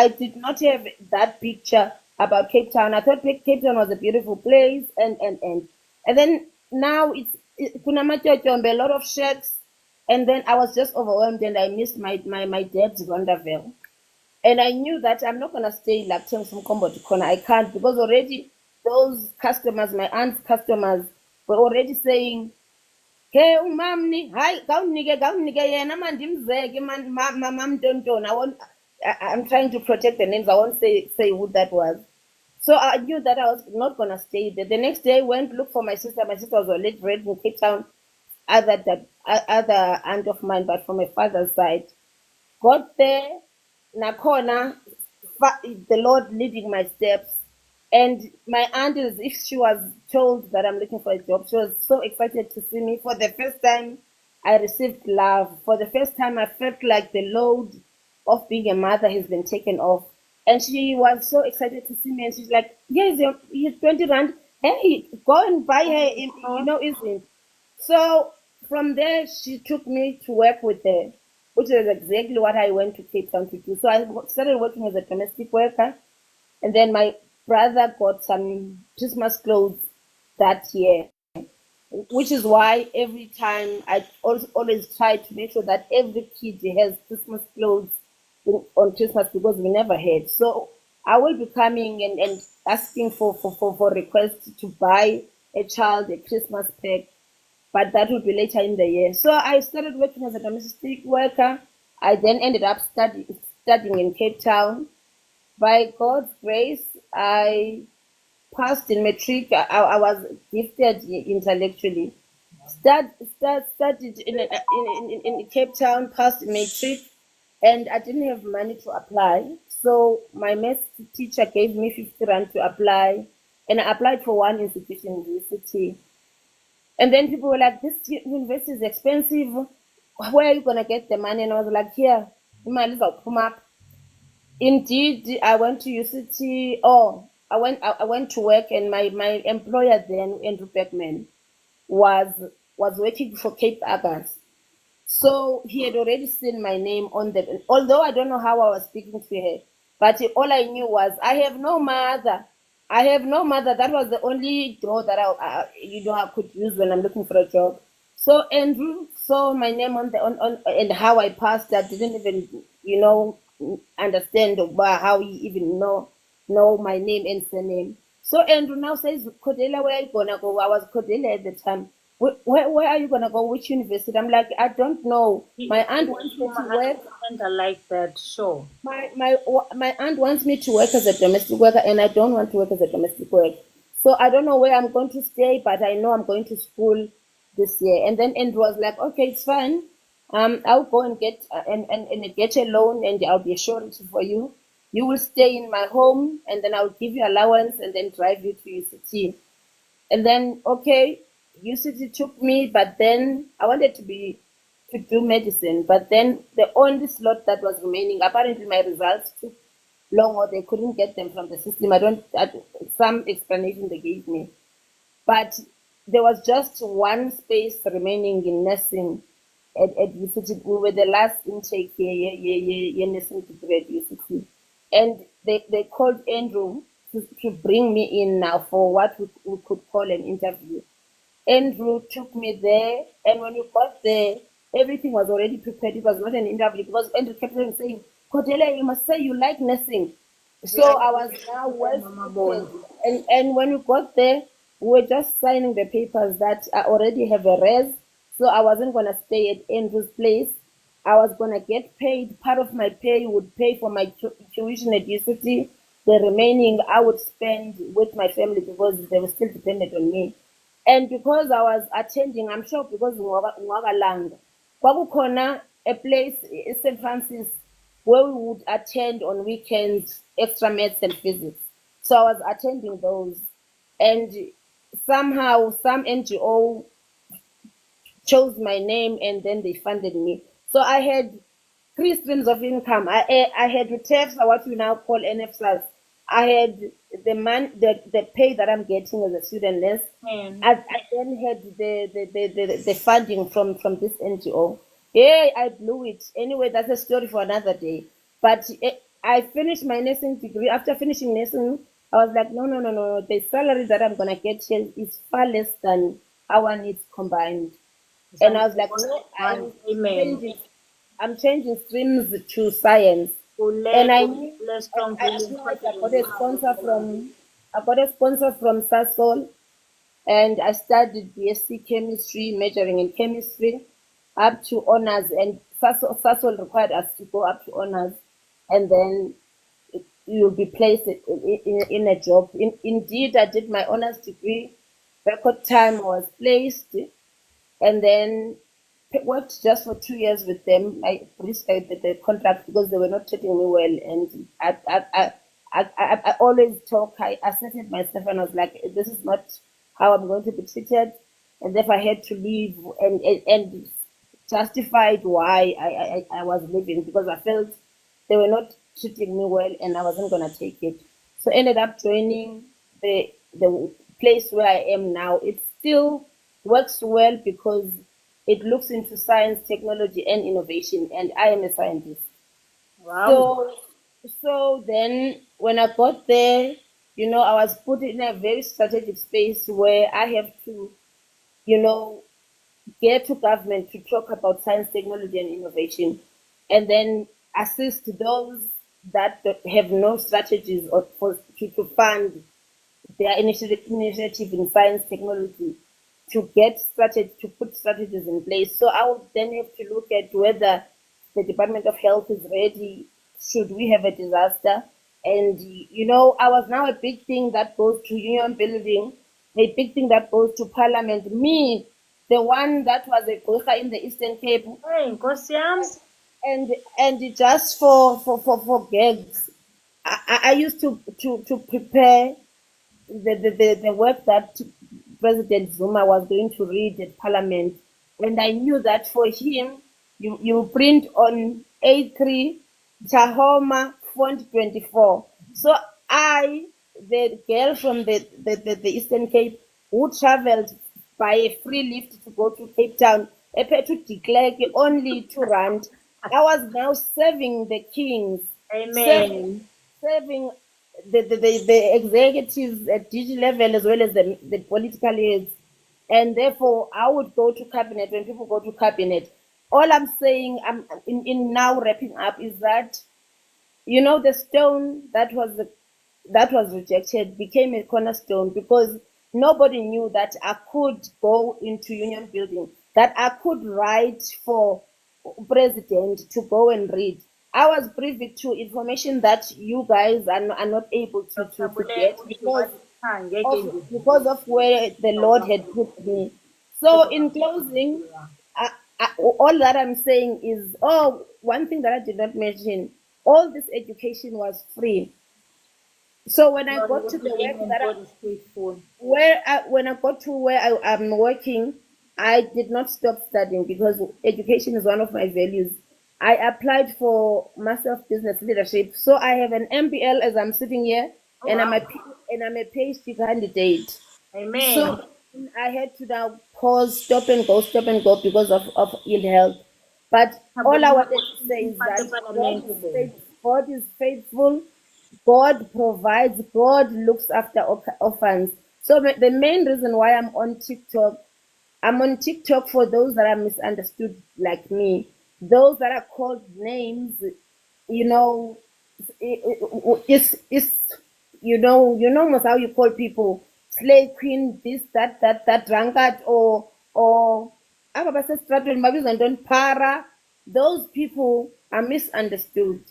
did not have that picture about Cape Town. I thought Cape Town was a beautiful place, and then now it's a lot of shacks, and then I was just overwhelmed, and I missed my dad's Rondaville. And I knew that I'm not gonna stay like Combo to corner. I can't, because already those customers, my aunt's customers, were already saying, hey, umamni, hi, gaunike yena mandimzeke mam tonton. I'm trying to protect the names. I won't say who that was. So I knew that I was not gonna stay there. The next day, I went to look for my sister. My sister was already in Cape Town, other aunt of mine, but from my father's side. Got there, Nakona, the Lord leading my steps. And my aunt, as if she was told that I'm looking for a job, she was so excited to see me. For the first time, I received love. For the first time, I felt like the load of being a mother has been taken off. And she was so excited to see me. And she's like, "Here's your 20 rand. Hey, go and buy her, isn't?" So from there, she took me to work with her, which is exactly what I went to Cape Town to do. So I started working as a domestic worker, and then my brother got some Christmas clothes that year, which is why every time I always try to make sure that every kid has Christmas clothes on Christmas because we never had. So I will be coming and asking for requests to buy a child a Christmas pack, but that will be later in the year. So I started working as a domestic worker. I then ended up studying in Cape Town. By God's grace, I passed in matric. I was gifted intellectually. Studied in Cape Town, passed in matric, and I didn't have money to apply. So my maths teacher gave me 50 rand to apply, and I applied for one institution, university. And then people were like, "This university is expensive. Where are you gonna get the money?" And I was like, "Here, imali izawuphuma apha." Indeed, I went to UCT. Oh, I went to work, and my employer then, Andrew Beckman, was was working for Cape Agas. So he had already seen my name on the. Although I don't know how I was speaking to her, but all I knew was I have no mother. I have no mother. That was the only door that I could use when I'm looking for a job. So Andrew saw my name on and how I passed. I didn't even understand about how he even know my name and surname. So Andrew now says, "Cordelia, where are you gonna go?" I was Cordelia at the time. Where are you gonna go? Which university? I'm like, I don't know. My aunt wants me to work. I like that. Sure. My aunt wants me to work as a domestic worker, and I don't want to work as a domestic worker. So I don't know where I'm going to stay, but I know I'm going to school this year. And then Andrew was like, "Okay, it's fine. I'll go and get and get a loan, and I'll be a surety for you. You will stay in my home, and then I'll give you allowance, and then drive you to UCT." And then, okay, UCT took me, but then I wanted to do medicine. But then the only slot that was remaining, apparently my results took long, or they couldn't get them from the system. Some explanation they gave me. But there was just one space remaining in nursing at UCT. We were the last intake here, nursing degree at UCT. And they called Andrew to bring me in now for what we could call an interview. Andrew took me there, and when we got there, everything was already prepared. It was not an interview because Andrew kept on saying, "Cordelia, you must say you like nursing." So I was now well prepared. And when we got there, we were just signing the papers that I already have a res, so I wasn't gonna stay at Andrew's place. I was gonna get paid. Part of my pay would pay for my tuition at UCT. The remaining I would spend with my family because they were still dependent on me. And because I was attending, I'm sure because Nwagalanga, kwakukhona a place in St. Francis where we would attend on weekends extra maths and physics. So I was attending those, and somehow some NGO chose my name, and then they funded me. So I had three streams of income. I had TEFs, what we now call NFSAS. I had the pay that I'm getting as a student nurse. I then had the funding from this NGO. Yeah, I blew it. Anyway, that's a story for another day. But I finished my nursing degree. After finishing nursing, I was like, no. The salary that I'm gonna get here is far less than our needs combined. And I was like, no, I'm changing streams to science. And I knew I got a sponsor from Sasol, and I studied BSc chemistry, majoring in chemistry, up to honors. And Sasol required us to go up to honors, and then you'll be placed in a job. Indeed, I did my honors degree, record time I was placed, and then worked just for 2 years with them. I breached the contract because they were not treating me well, and I always talk. I asserted myself, and I was like, "This is not how I'm going to be treated," and therefore I had to leave and justified why I was leaving because I felt they were not treating me well, and I wasn't gonna take it. So ended up joining the place where I am now. It still works well because it looks into science, technology, and innovation, and I am a scientist. Wow. So then when I got there, I was put in a very strategic space where I have to, you know, get to government to talk about science, technology, and innovation, and then assist those that have no strategies or to fund their initiative in science technology to get strategy to put strategies in place. So I would then have to look at whether the Department of Health is ready. Should we have a disaster? And I was now a big thing that goes to union building, a big thing that goes to parliament. Me, the one that was a Gqirha in the Eastern Cape, Hey, Nkosi yam. and just for gags, I used to prepare the work that President Zuma was going to read at Parliament, and I knew that for him, you print on A3 Tahoma font 24. So I, the girl from the Eastern Cape, who traveled by a free lift to go to Cape Town, I paid to declare only 2 rand. I was now serving the kings, Amen. serving the executives at DG level as well as the political heads. And therefore, I would go to cabinet when people go to cabinet. All I'm saying, I'm in now wrapping up, is that the stone that was rejected became a cornerstone because nobody knew that I could go into union building, that I could write for president to go and read. I was privy to information that you guys are not able to get because of where the Lord had put me. So in closing, all that I'm saying is, one thing that I did not mention, all this education was free. So when I got to the work that when I got to where I'm working, I did not stop studying because education is one of my values. I applied for Master of Business Leadership, so I have an MBL as I'm sitting here, and I'm a PhD candidate. Amen. So I had to now pause, stop and go because of ill health. But all I wanted to say is that God is faithful. God provides. God looks after orphans. So the main reason why I'm on TikTok for those that are misunderstood like me, those that are called names. It's almost how you call people slay queen, this, that drunkard, or para. Those people are misunderstood.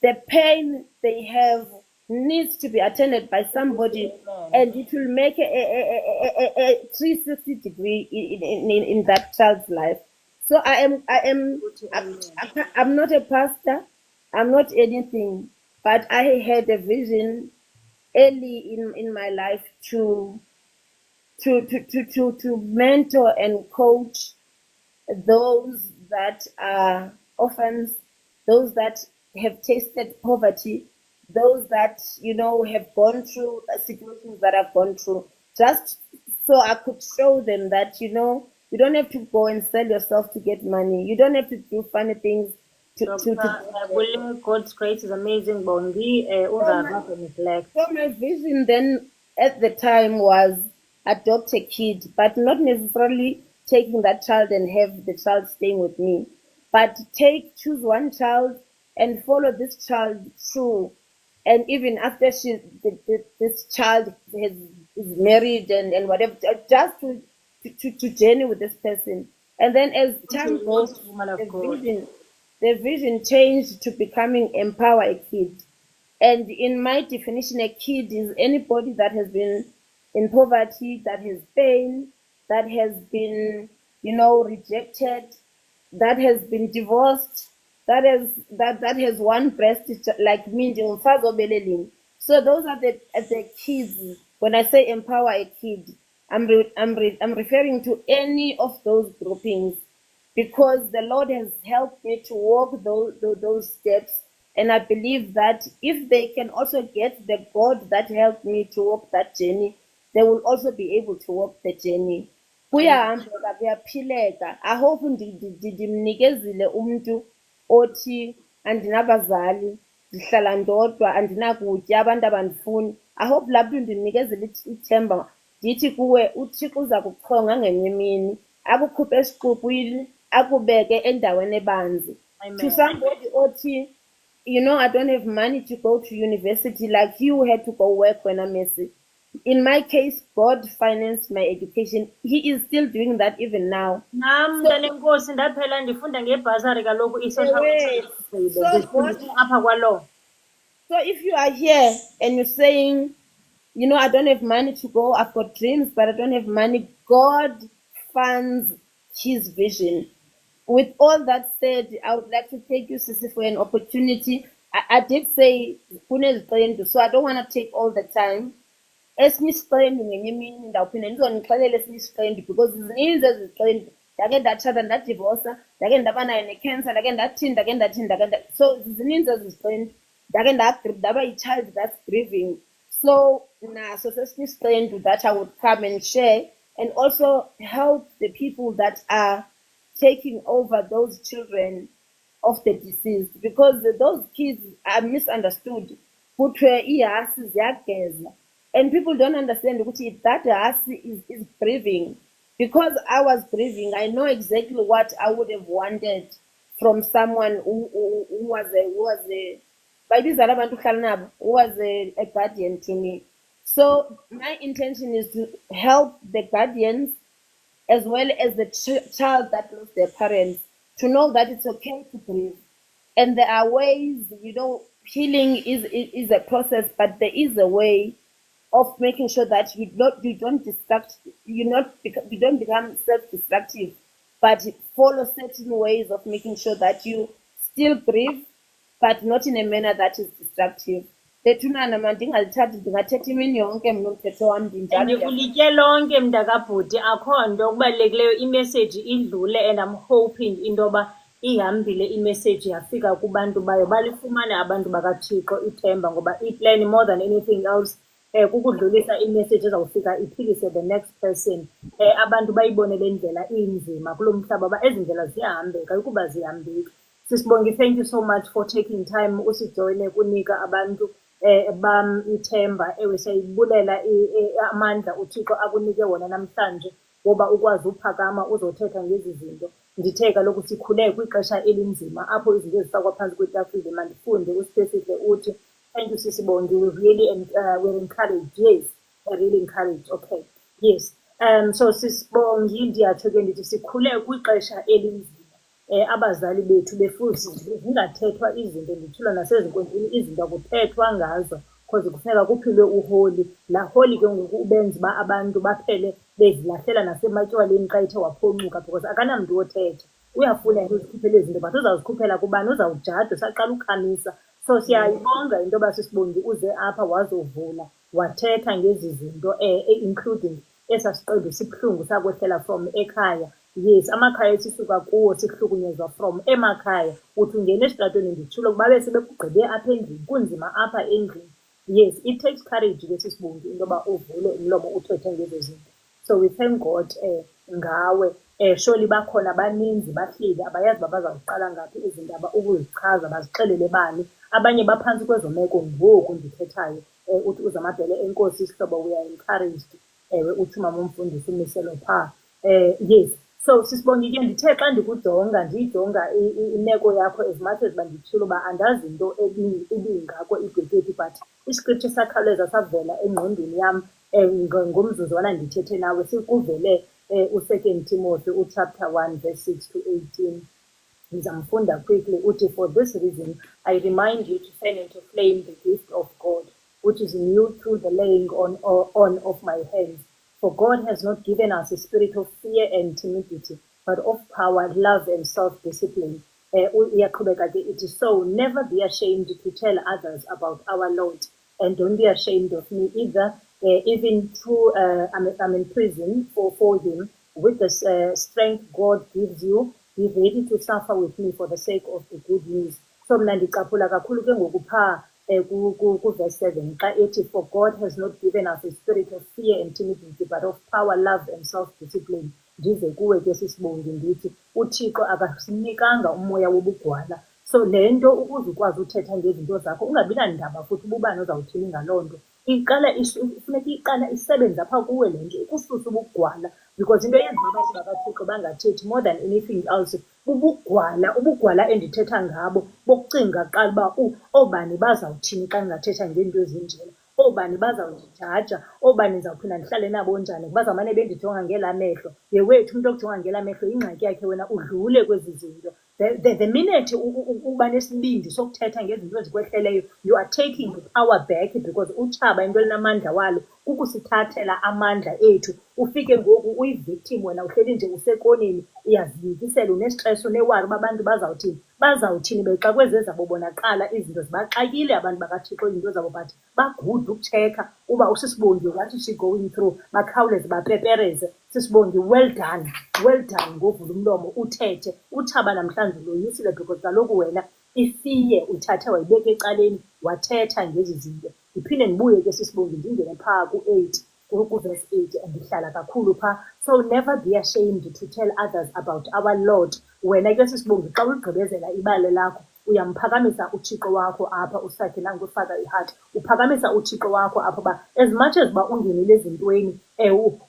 The pain they have needs to be attended by somebody, and it will make a 360 degree in that child's life. So I'm not a pastor, I'm not anything, but I had a vision early in my life to mentor and coach those that are orphans, those that have tasted poverty, those that have gone through situations that I've gone through, just so I could show them that you don't have to go and sell yourself to get money. You don't have to do funny things God's grace is amazing, Bongi. So my vision then at the time was adopt a kid, but not necessarily taking that child and have the child staying with me, but choose one child and follow this child through. And even after this child is married and whatever, just to journey with this person. And then as time goes, the vision changed to becoming empower a kid. And in my definition, a kid is anybody that has been in poverty, that has pain, that has been, rejected, that has been divorced, that has one breast like me, ndingumfazi obelelini. So those are the kids. When I say empower a kid, I'm referring to any of those groupings, because the Lord has helped me to walk those steps. And I believe that if they can also get the God that helped me to walk that journey, they will also be able to walk the journey. Kuyahambeka, kuyaphileka. I hope ndimnikezile umntu othi andinabazali, ndihlala ndodwa, andinakutya, abantu abandifuni. I hope laa mntu ndimnikezile ithemba, ndithi kuwe uThixo uza kuchonga ngenye imini, akukhuphe esiqupwini, akubeke endaweni ebanzi. To somebody othi, I don't have money to go to university, like you had to go work when I'm messy. In my case, God financed my education. He is still doing that even now. Nam mntanenkosi ndaphela ndifunda ngebhasari kaloku i-social apha kwalo. So if you are here and you're saying, I don't have money to go, I've got dreams, but I don't have money, God funds his vision. With all that said, I would like to thank you, Sisi, for an opportunity. I did say, so I don't want to take all the time. Esinye isiqendu ngenye imini ndawuphinda ndizonixelela esinye isiqendu, because zininzi ezi ziqendu. Ndake ndatshata, ndadivosa, ndake ndaba nayo nekhensa, ndake ndathini, so zininzi ezi ziqendu. Ndake ndaba yi-child that's grieving. So naso sesinye isiqendu that I would come and share, and also help the people that are taking over those children of the deceased, because those kids are misunderstood. Kuthiwe ihasi ziyageza. And people don't understand if that hasi is grieving. Because I was grieving, I know exactly what I would have wanted from someone who was a guardian to me. So my intention is to help the guardians as well as the child that lost their parents to know that it's okay to grieve. And there are ways, healing is a process, but there is a way of making sure that you don't become self-destructive, but follow certain ways of making sure that you still grieve, but not in a manner that is destructive. Ndikulitye lonke mntakabhuti, akho nto okubalulekileyo imessage idlule, and I'm hoping into yoba ihambile imessage yafika kubantu bayo, balifumane abantu bakaThixo ithemba, ngoba iplan more than anything else kukudlulisa imessage ezawufika iphilise the next person. Abantu bayibone le ndlela inzima kulo mhlaba, uba ezi ndlela ziyahambeka ukuba zihambile. Sisibongi, thank you so much for taking time usijoyine kunika abantu bam ithemba. Ewe siyayibulela amandla uThixo akunike wona namhlanje, ngoba ukwazi uphakama uzothetha ngezi zinto. Ndithe kaloku sikhule kwixesha elinzima apho izinto ezifakwa phantsi kwetafile. Mandifunde uSpecific uthi, thank you Sisibongi, we really we're encouraged. Yes, we're really encouraged. Okay, yes. So Sisibongi, ndiyatsho ke ndithi sikhule kwixesha elinzima. Abazali bethu befuzile zingathethwa izinto, ndithula nasezinkonzweni izinto akuthethwa ngazo, because kufuneka kuphilwe uholi. Laa holi ke ngoku ubenza uba abantu baphele bezilahlela nasematywaleni xa ethe waphoncuka, because akanamntu wothetha. Uyafuna into uzikhuphela izinto, but uzawuzikhuphela kubani? Uzawujada usaqala ukhamisa. So siyayibonga into yoba Sisibongi uze apha wazovula wathetha ngezi zinto, including esaa siqendu sibuhlungu sakwehlela from ekhaya. Yes, amakhaya esisuka kuwo sihlukunyezwa from emakhaya. Uthi ungena esitratweni, nditshilo ukuba besebekugqibe apha endlini, kunzima apha endlini. Yes, it takes courage ke Sisibongi into yoba uvule umlomo uthethe ngezo zinto. So we thank God ngawe. Surely bakhona baninzi bahleli abayazi uba bazawuqala ngaphi izindaba ukuzichaza, bazixelele bani. Abanye baphantsi kwezo meko ngoku ndithethayo. Uthi uZamabhele enkosi isihlobo, we are encouraged. Ewe uthi mama umfundisi umiselo phaa. Yes. So Sisibongi ke ndithe xa ndikujonga ndiyijonga imeko yakho, as much as banditshilo uba andazi into ibingako igwetyethu, but iscripture sakhawuleza savela engqondweni yam ngomzuzwana ndithethe nawe. Sikuvele u2 Timothy chapter 1 verse 6 to 18. Ngizamfunda quickly. Uthi, for this reason, I remind you to fan into flame the gift of God, which is in you through the laying on of my hands. For God has not given us a spirit of fear and timidity, but of power, love, and self-discipline. It is so, never be ashamed to tell others about our Lord, and don't be ashamed of me either. Even through I'm in prison for him, with the strength God gives you, be ready to suffer with me for the sake of the good news. So mna ndicaphula kakhulu ke ngoku phaa verse 7 xa ethi, for God has not given us a spirit of fear and timidity, but of power, love, and self-discipline. Ndize kuwe ke sisibongi ndithi uThixo akasinikanga umoya wobugwala. So le nto ukuze ukwazi uthetha ngezinto zakho ungabi nandaba futhi ubani ozawuthini ngaloo nto. Funeka iqala isebenze apha kuwe le nto ikususa ubugwala, because into eyenza abantu bakaThixo bangathethi more than anything else ubugwala endithetha ngabo bokucinga qala uba oobani bazawuthini xa ndingathetha ngeento ezinjena, oobani bazawundijaja, oobani ndizawuphinda ndihlale nabo njani, bazawumane bendijonga ngelaa mehlo. Ye wethu umntu okujonga ngelaa mehlo ingxaki yakhe, wena udlule kwezi zinto. The minute uba nesibindi sokuthetha ngezinto ezikwehleleyo, you are taking the power back, because utshaba into elinamandla walo kukusithathela amandla ethu. Ufike ngoku uyi-victim wena, uhleli nje usekoneni, uyaziyikisela, unesixesha, unewari uba abantu bazawuthini bexa kwezi zabo bona qala izinto zibaxakile abantu bakaThixo izinto zabo, but bagude ukutshekha uba usisibongi what is she going through, bakhawuleze bapepereze. Sisibongi, well done ngovula umlomo uthethe. Utshaba namhlanje uloyisile, because kaloku wena ifiye uthathe wayibeka ecaleni wathetha ngezi zinto. Ndiphinde ndibuye ke sisibongi ndingene phaa ku-8 verse 8 andihlala kakhulu phaa. So never be ashamed to tell others about our Lord. Wena ke sisibongi xa uligqibezela ibali lakho uyamphakamisa uThixo wakho apha usakhelanga ufaka iheart, uphakamisa uThixo wakho apha uba as much as uba ungenile ezintweni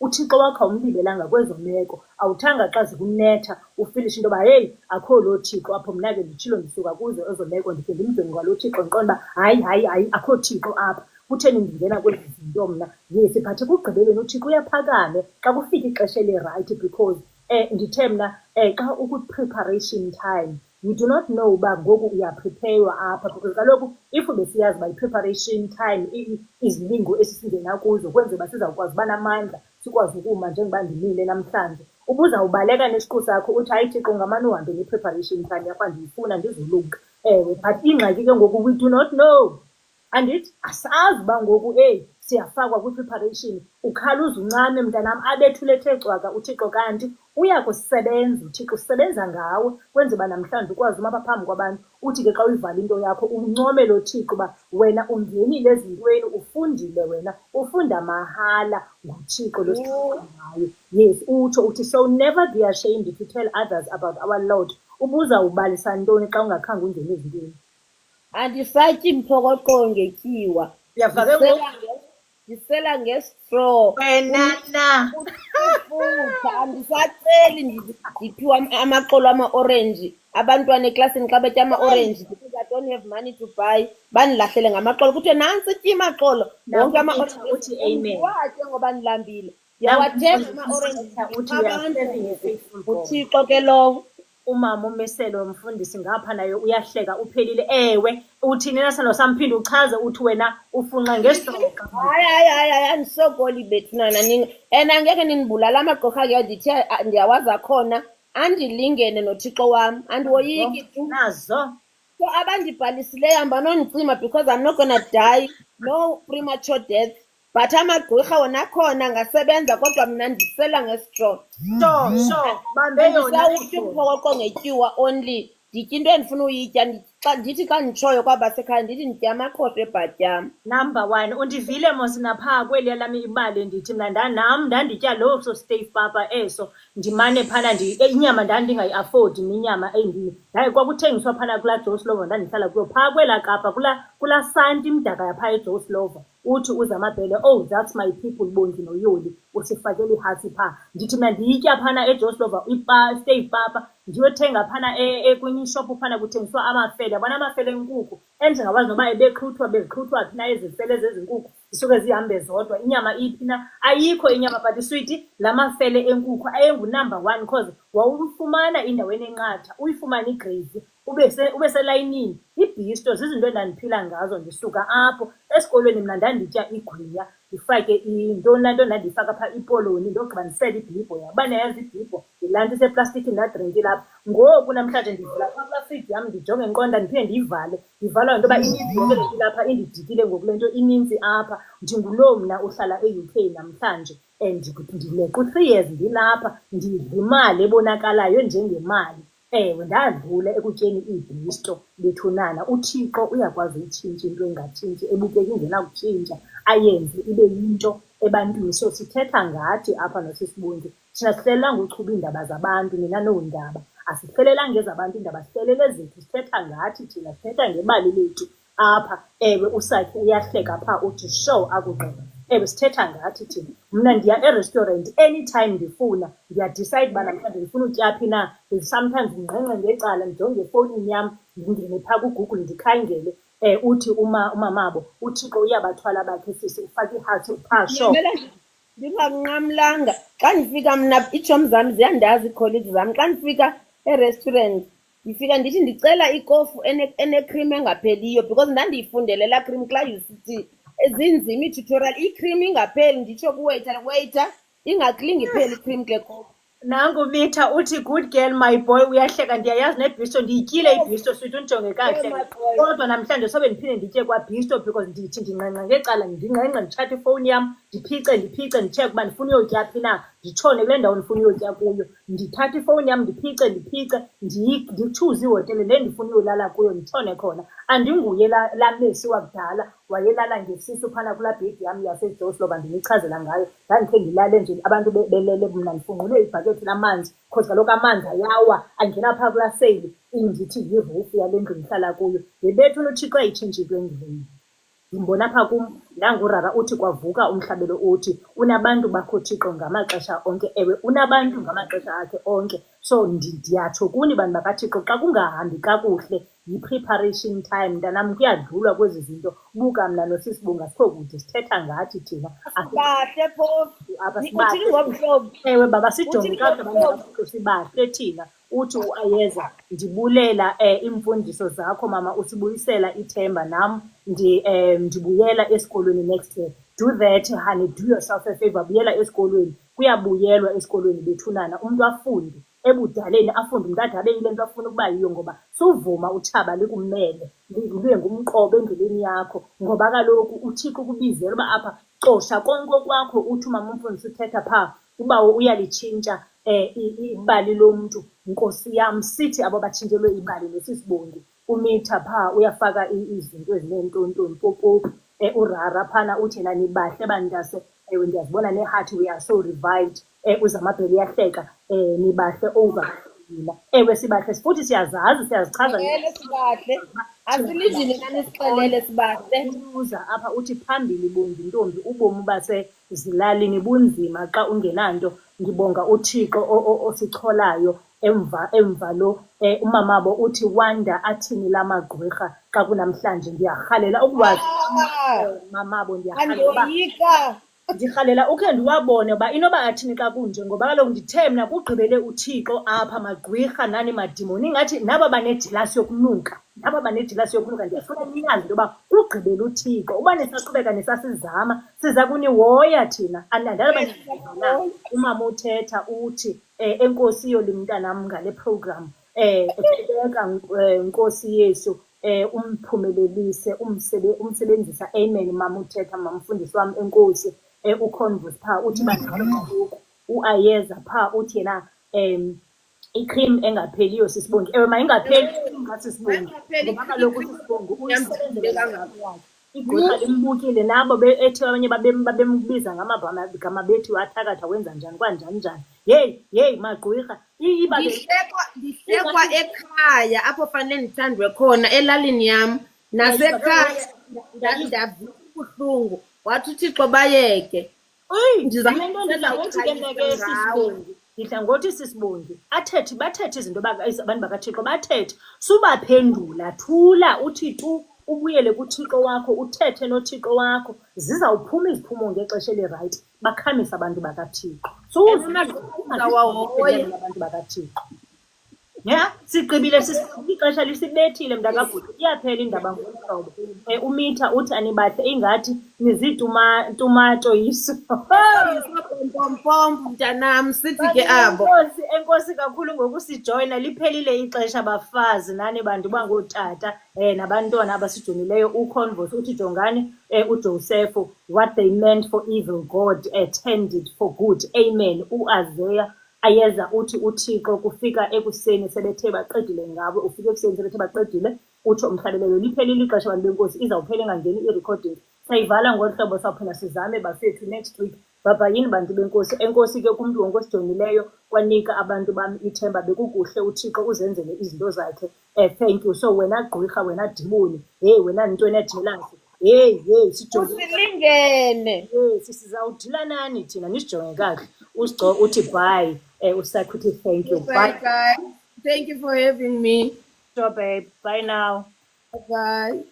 uThixo wakho awumlibelanga kwezo meko. Awuthanga xa zikunetha ufilishe into yoba heyi akho loo Thixo apho, mna ke nditshilo ndisuka kuzo ezo meko ndikhe ndimjonge kwaloo Thixo ndiqonda uba hayi akho Thixo apha. Kutheni ndingena kwezi zinto mna? Yes, but ekugqibeleni uThixo uyaphakame xa kufika ixesha eli-right, because ndithe mna xa ukwi-preparation time you do not know uba ngoku uyaprepaywa apha, because kaloku if besiyazi uba i-preparation time izilingo esisingena kuzo kwenzela uba sizawukwazi uba namandla sikwazi ukuma njengoba ndimile namhlanje. Ubuzawubaleka nesiqu sakho uthi hayi Thixo ngamane uhambe ne-preparation time yakho ndiyifuna ndizolunga. But ingxaki ke ngoku we do not know. Andithi asazi uba ngoku siyafakwa kwi-preparation, ukhaluza uncame mntanam abethule ethe cwaka uThixo, kanti uyakusebenza uThixo, usebenza ngawe kwenza uba namhlanje ukwazi uma phambi kwabantu uthi ke xa uyivala into yakho uncome lo Thixo uba wena ungenile ezintweni, ufundile, wena ufunda mahala nguThixo lo ngayo. Yes, uthi so never be ashamed to tell others about our Lord. Ubuzawubalisa ntoni xa ungakhange ungene ezintweni? Andisatyi mphokoqo ngetyiwa, ndisela ngestraw. Wena Ufutha andisaceli ndiphiwa amaqolo ama-orenji. Abantwana eklasini xa betya ama-orenji, because I don't have money to buy, bandilahlele ngamaqolo. Kuthiwe nantsi tya amaqolo wonke uthi amen. Watye ngoba ndilambile. Ndiyawathenga ama-orenji abantu. uThixo ke lowo. Umama uMeselo womfundisi ngapha nayo uyahleka uphelile. Ewe uthini nasalo samphinde uchaze uthi wena ufunxa ngestroke. Hayi andisokoli bethunana angeke nindibulala amagqorha ke ndithi ndiyawazi akhona andilingene noThixo wam andiwoyiki tu nazo. So abandibhalisileyo hamba nonicima, because I'm not gonna die, no premature death, but amagqirha wona akhona ngasebenza, kodwa mna ndisela ngestraw. So bambe yona Ndisawutya umphokoqo ngetyiwa only, nditya into endifuna uyitya. Ndithi xa nditshoyo kwabasekhaya ndithi nditya amaqhosha ebhatyam. Number 1 undivile mos naphaa kweli lami ibali ndithi mna nam ndanditya loo so stave papa eso ndimane phana inyama ndandingayi-afford inyama hayi kwakuthengiswa phana kulaa Joe Slovo ndandihlala kuyo phaa kwelaa Kapa kulaa santi mdaka yaphaa eJoe Slovo. Uthi uZamabhele, oh that's my people Bongi noYoli, usifakele ihasi phaa. Ndithi mna ndiyitya phana eJoe Slovo stave papa, ndiyothenga phana kwenye ishophu phana kuthengiswa amafele ndiyabona amafele enkukhu endingawazi noba beziqhuthwa phi na ezi fele zezinkukhu zisuke zihambe zodwa, inyama iphi na, ayikho inyama. But switi, la mafele enkukhu ayengunumber 1 because wawufumana endaweni enqatha, uyifumane igreyisi, ube selayinini. Ibhisto zizinto endandiphila ngazo ndisuka apho. Esikolweni mna ndanditya igwinya, ndifake intoni na nto ndandiyifaka phaa ipoloni, ndogqiba ndisele ibhibho. Yaba nayazi ibhibho, ndilanti iseplastiki ndadrinki lapha. Ngoku namhlanje ndivula kulaa friji yam ndijonge enqonda ndiphinde ndiyivale, ndivalwa yinto yoba ininzi yonke le nto ilapha indidikile ngoku le nto ininzi apha. Ndinguloo mna uhlala e-UK namhlanje and ndileqa u-3 years ndilapha, ndidla imali ebonakalayo njengemali. Ewe, ndadlula ekutyeni iibhisto bethunana. UThixo uyakwazi uyitshintsha into engatshintshi, ebukeka ingenakutshintsha, ayenze ibe yinto ebantwini. So sithetha ngathi apha noSisibongi, thina sihlelelanga uchuba iindaba zabantu, nina noondaba. Asihlelelanga ezabantu iindaba, sihlelele zethu. Sithetha ngathi thina, sithetha ngebali lethu apha. Ewe, uSakhe uyahleka phaa uthi show akugqiba. Ewe, sithetha ngathi thina. Mna ndiya erestaurant anytime ndifuna, ndiyadicide uba namhlanje ndifuna utya phi na. Sometimes ndingqengqe ngecala, ndijonge efowunini yam, ndingene phaa kuGoogle ndikhangele. Uthi umamabo, uThixo uyabathwala bakhe sisi, ufake iheart phaa show. Ndinganqamlanga xa ndifika mna, iitshomi zam ziyandazi, iikholegi zam. Xa ndifika erestaurant ndifika ndithi ndicela ikofu enecream engapheliyo because ndandiyifundele laa cream xa UCT. Zinzima ii-tutorial, icream ingapheli, nditsho kuwaiter, waiter ingaklingi ipheli icream kule kofu. Nangu Mitha uthi good girl my boy, uyahleka. Ndiyayazi nebhisto, ndiyityile ibhisto switi, undijonge kakuhle. Kodwa namhlanje sobe ndiphinde nditye kwabhisto because ndithi ndingqengqa ngecala, ndingqengqa nditshathe ifowuni yam, ndiphice nditsheke uba ndifuna uyotya phi na, nditshone kule ndawo ndifuna uyotya kuyo. Ndithatha ifowuni yam ndiphice ndichuze ihotele le ndifuna uyolala kuyo, nditshone khona. Andinguye laa mesi wakudala wayelala ngesisu phana kulaa bhedi yam yaseJosloba ndinichazela ngayo. Ndandikhe ndilale nje abantu belele, mna ndifunqule ibhakethi lamanzi because kaloku amanzi ayawa angena phaa kulaa seyili, indithi yirufu yale ndlu ndihlala kuyo. Yebethu uThixo ayitshintshe into endlini. Ndimbona apha kum, nangurara uthi kwavuka umhlabelo uthi unabantu bakho Thixo ngamaxesha onke. Ewe, unabantu ngamaxesha akhe onke. So ndiyatsho kuni bantu bakaThixo, xa kungahambi kakuhle yi-preparation time. Mntanam, kuyadlulwa kwezi zinto. Buka mna noSisibonga sikho kude, sithetha ngathi thina. Bahle phofu, uthini ngomhlobo? Ewe baba, sijonge kakuhle abantu sibahle thina. Uthi uAyeza, ndibulela iimfundiso zakho mama, usibuyisela ithemba. Nam ndibuyela esikolweni next year. Do that honey, do yourself a favor, buyela esikolweni. Kuyabuyelwa esikolweni bethunana, umntu afunde ebudaleni, afunde umntu ade abe yile nto afuna ukuba yiyo, ngoba suvuma utshaba likumele, libe ngumqobo endleleni yakho. Ngoba kaloku uThixo ukubizela uba apha cosha konke kwakho, uthi umama umfundisi uthetha phaa uba uyalitshintsha ibali lomntu. Nkosi yam, sithi abo batshintshelwe ibali noSisibongi, uMitha phaa uyafaka izinto ezineentontoni popopu. Urara phana uthi yena nibahle bantase. Ewe, ndiyazibona neheart, we are so revived. Uzamabhele uyahleka, nibahle over mina. Ewe, sibahle futhi siyazazi, siyazichaza. Sibahle, asilizini nanisixelele sibahle. Uza apha uthi phambili Bongi ntombi, ubomi basezilalini bunzima xa ungenanto. Ngibonga uThixo osicholayo. Emva lo umamabo uthi wanda athini la magqwirha xa kunamhlanje. Ndiyarhalela ukwazi mamabo, andiyoyika. Ndikhalela ukhe ndiwabone uba inoba athini xa kunje, ngoba kaloku ndithe mna kugqibele uThixo apha magqwirha nani madimoni. Ingathi naba banedilasi yokunuka, ndiyafuna niyazi into yoba kugqibele uThixo. Uba nisaqhubeka nisasizama siza kunihoya thina. Andandala umama uthetha uthi enkosi yoli mntanam ngale program, qhubeka Nkosi Yesu umphumelelise, umsebenzisa. Amen mama uthetha, mama mfundisi wam enkosi. UConverse phaa uthi banjalo kaloku. uAyeza phaa uthi yena icream engapheliyo Sisibongi. Ewe, mayingapheli kaSisibongi, ngoba kaloku uSisibongi uyisebenzele kangako. Igqwetha limbukile nabo ethi abanye babembiza ngamagama bethi wathakatha wenza njani kwanjani njani. Yeyi magqwirha. Ndihlekwa ekhaya apho fanele ndithandwe khona elalini yam, nasekhaya ndavuka ubuhlungu. Wathi uThixo bayeke. Ndizamento ndizawuthi ke mna ke Sisibongi, ndidla ngothi sisibongi bathethe izinto abantu bakaThixo bathethe, subaphendula, thula, uthi tu, ubuyele kuThixo wakho, uthethe noThixo wakho, zizawuphuma iziphumo ngexesha elirayithi, bakhamise abantu bakaThixo. Abantu bakaThixo. Ya, sigqibile ixesha lisibethile mntakabhuti, iyaphela indaba ngolu hlobo. UMitha uthi anibahle ingathi niziitumato yiso. Pompompompo mntanam, sithi ke abo. Enkosi kakhulu ngokusijoyina, liphelile ixesha bafazi nani bantu bangootata nabantwana abasijoyinileyo. uConverse uthi jongani uJoseph, what they meant for evil God turned it for good. Amen. uAzeya ayeza uthi uThixo kufika ekuseni sebethe baqedile ngabo, ufika ekuseni sebethe baqedile, utsho umhlalelelo. Liphelile ixesha bantu benkosi, izawuphela engangeni i-recording. Sayivala ngolu hlobo, sawuphinda sizame bafethu next week. Bhabhayini bantu benkosi. Enkosi ke kumntu wonke osijoyinileyo, kwanika abantu bam ithemba. Bekukuhle, uThixo uzenzele izinto zakhe. Thank you. So wena gqwirha, wena dimoni, hey wena ntweni ejelasi, hey usilingene, sizawudila nani thina, nisijonge kakuhle. uSigco uthi bye, uSakhe uthi thank you. Bye guys, thank you for having me. Sure babe, bye now. Bye.